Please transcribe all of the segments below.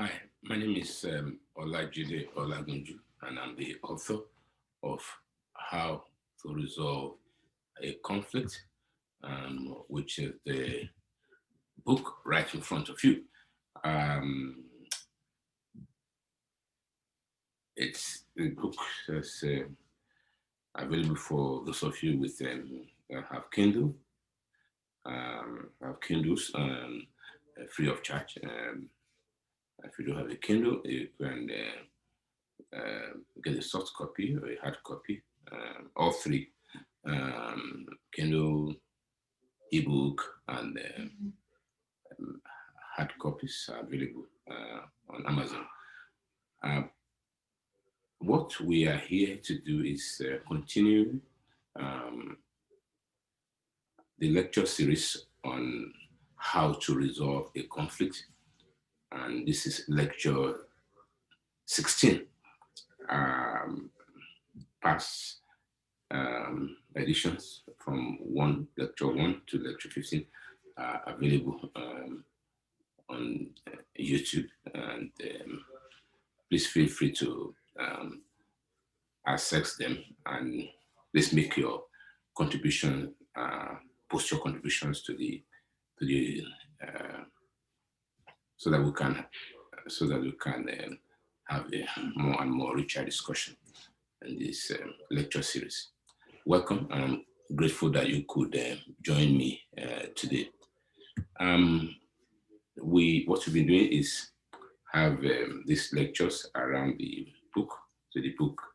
Hi, my name is Olajide Olagunju, and I'm the author of How to Resolve a Conflict, which is the book right in front of you. Um, it's the book that's available for those of you with that have Kindle, have Kindles, free of charge. If you don't have a Kindle, you can get a soft copy or a hard copy, all three, Kindle, ebook, and hard copies are available on Amazon. Uh, what we are here to do is continue um, the lecture series on how to resolve a conflict, and this is lecture 16. Past editions from lecture 1 to lecture 15 are available on YouTube, and please feel free to access them, and please make your contribution, post your contributions to the uh, so that we can have a more and more richer discussion in this lecture series. Welcome. I'm grateful that you could join me today. What we've been doing is have these lectures around the book. So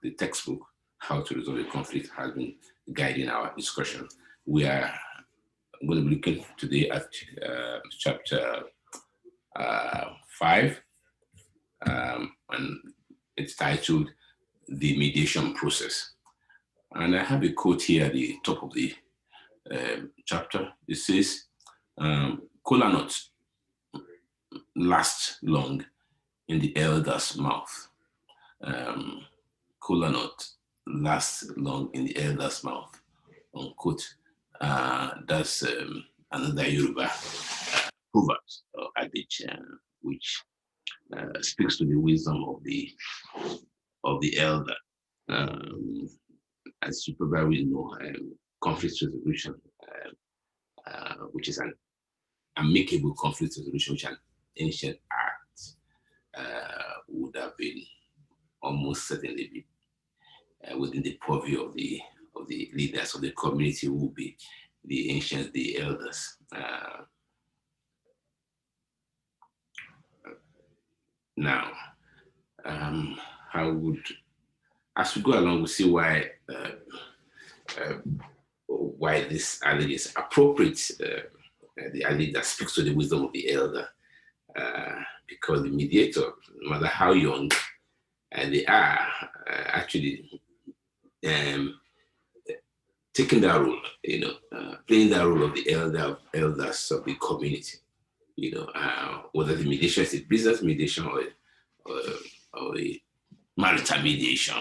the textbook, How to Resolve a Conflict, has been guiding our discussion. We are going to be looking today at chapter 5, and it's titled The Mediation Process. And I have a quote here at the top of the chapter. It says, "Kola nuts last long in the elder's mouth." Kola nut lasts long in the elder's mouth, unquote. That's another Yoruba proverb or adage, which speaks to the wisdom of the elder. Um, as you probably know, conflict resolution, which is an amicable conflict resolution, which an ancient art would have been almost certainly be within the purview of the leaders of the community, who will be the ancients, the elders. Now, as we go along, we see why this adage is appropriate. The adage that speaks to the wisdom of the elder, because the mediator, no matter how young they are, actually taking that role, playing that role of the elders of the community, whether the mediation is a business mediation or a marital mediation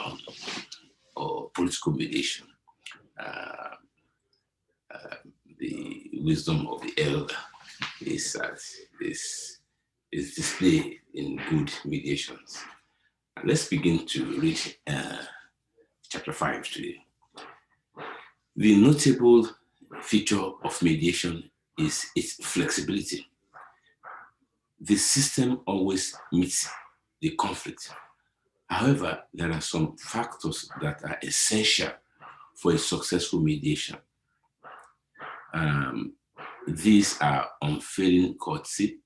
or political mediation. The wisdom of the elder is displayed in good mediations. And let's begin to read chapter 5 today. The notable feature of mediation is its flexibility. The system always meets the conflict. However, there are some factors that are essential for a successful mediation. These are unfailing courtesy,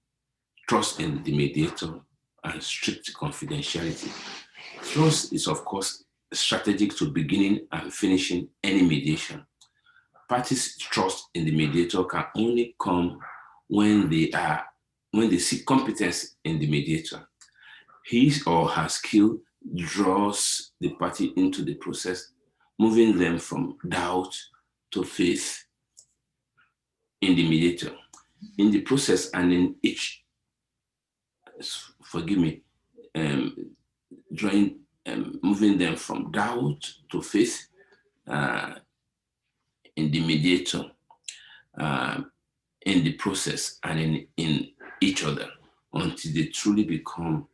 trust in the mediator, and strict confidentiality. Trust is, of course, strategic to beginning and finishing any mediation. Parties' trust in the mediator can only come when they see competence in the mediator. His or her skill draws the party into the process, moving them from doubt to faith in the mediator. In the process and in each, moving them from doubt to faith in the mediator, in the process and in each other. until they truly become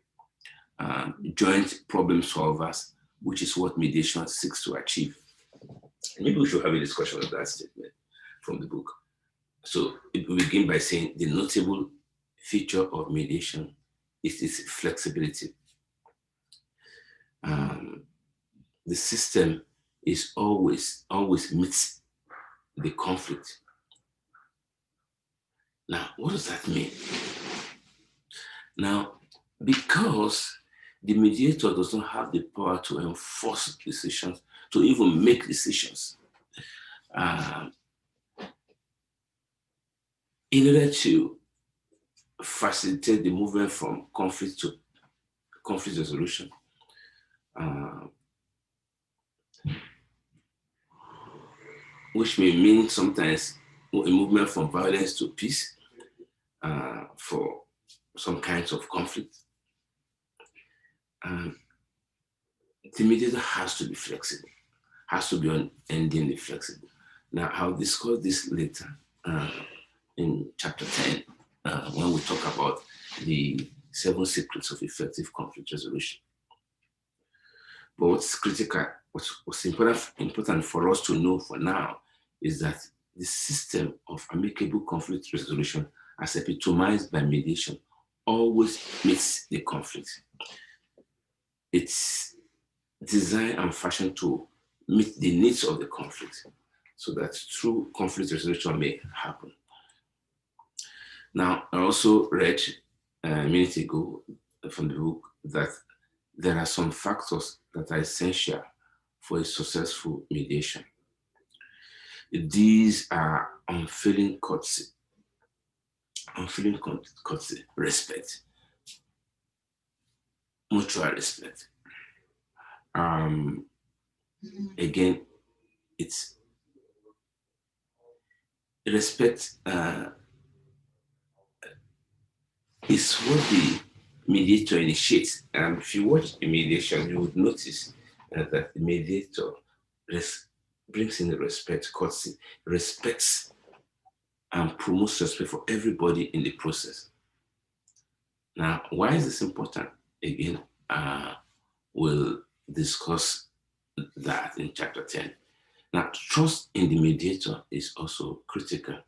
joint problem solvers, which is what mediation seeks to achieve. Maybe we should have a discussion of that statement from the book. So we begin by saying the notable feature of mediation is its flexibility. The system is always meets the conflict. Now, what does that mean? Now, because the mediator does not have the power to enforce decisions, to even make decisions, in order to facilitate the movement from conflict to conflict resolution, which may mean sometimes a movement from violence to peace for some kinds of conflict. The mediator has to be flexible, has to be unendingly flexible. Now, I'll discuss this later in chapter 10 when we talk about the 7 secrets of effective conflict resolution. But what's critical, what's important for us to know for now is that the system of amicable conflict resolution as epitomized by mediation always meets the conflict. It's designed and fashioned to meet the needs of the conflict so that true conflict resolution may happen. Now, I also read a minute ago from the book that there are some factors that are essential for a successful mediation. These are unfailing courtesy, respect, mutual respect. Again, it's respect is what the mediator initiates. And if you watch a mediation, you would notice that the mediator brings in the respect, courtesy, respects and promotes respect for everybody in the process. Now, why is this important? Again, we'll discuss that in chapter 10. Now, trust in the mediator is also critical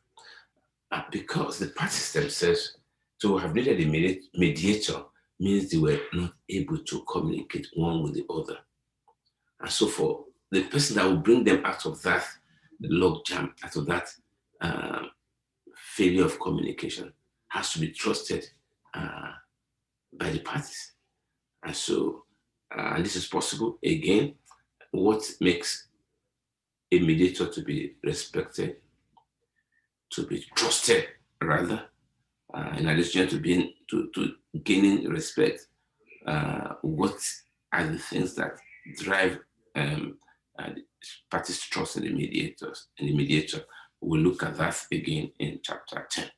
because the parties themselves, to have needed a mediator means they were not able to communicate one with the other. And so for the person that will bring them out of that logjam, out of that failure of communication, has to be trusted by the parties. And so, and this is possible, again, what makes a mediator to be respected, to be trusted rather, in addition to gaining respect, what are the things that drive the parties' trust in the mediator? We'll look at that again in chapter 10.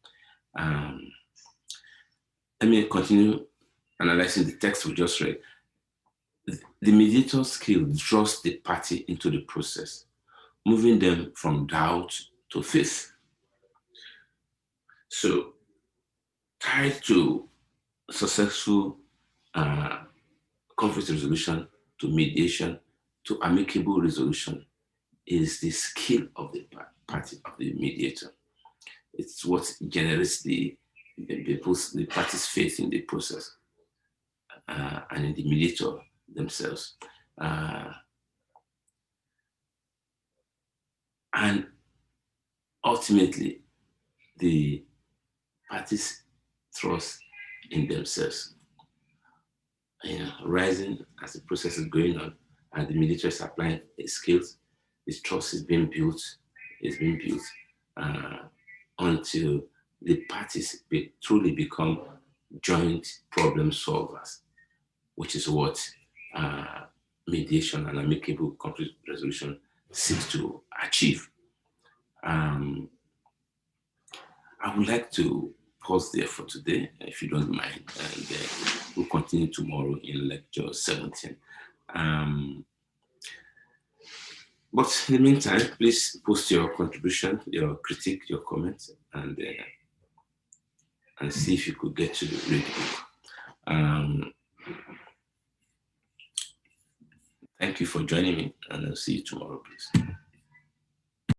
Let me continue analyzing the text we just read. The mediator skill draws the party into the process, moving them from doubt to faith. So, tied to successful conflict resolution, to mediation, to amicable resolution, is the skill of the party, of the mediator. It's what generates the party's faith in the process and in the mediator themselves. And ultimately, the parties' trust in themselves, rising as the process is going on, and the mediator is applying his skills. His trust is being built, until the parties truly become joint problem solvers, which is what mediation and amicable conflict resolution seeks to achieve. I would like to pause there for today, if you don't mind, and we'll continue tomorrow in lecture 17. But in the meantime, please post your contribution, your critique, your comments, and and see if you could get to read the book. Thank you for joining me, and I'll see you tomorrow, please.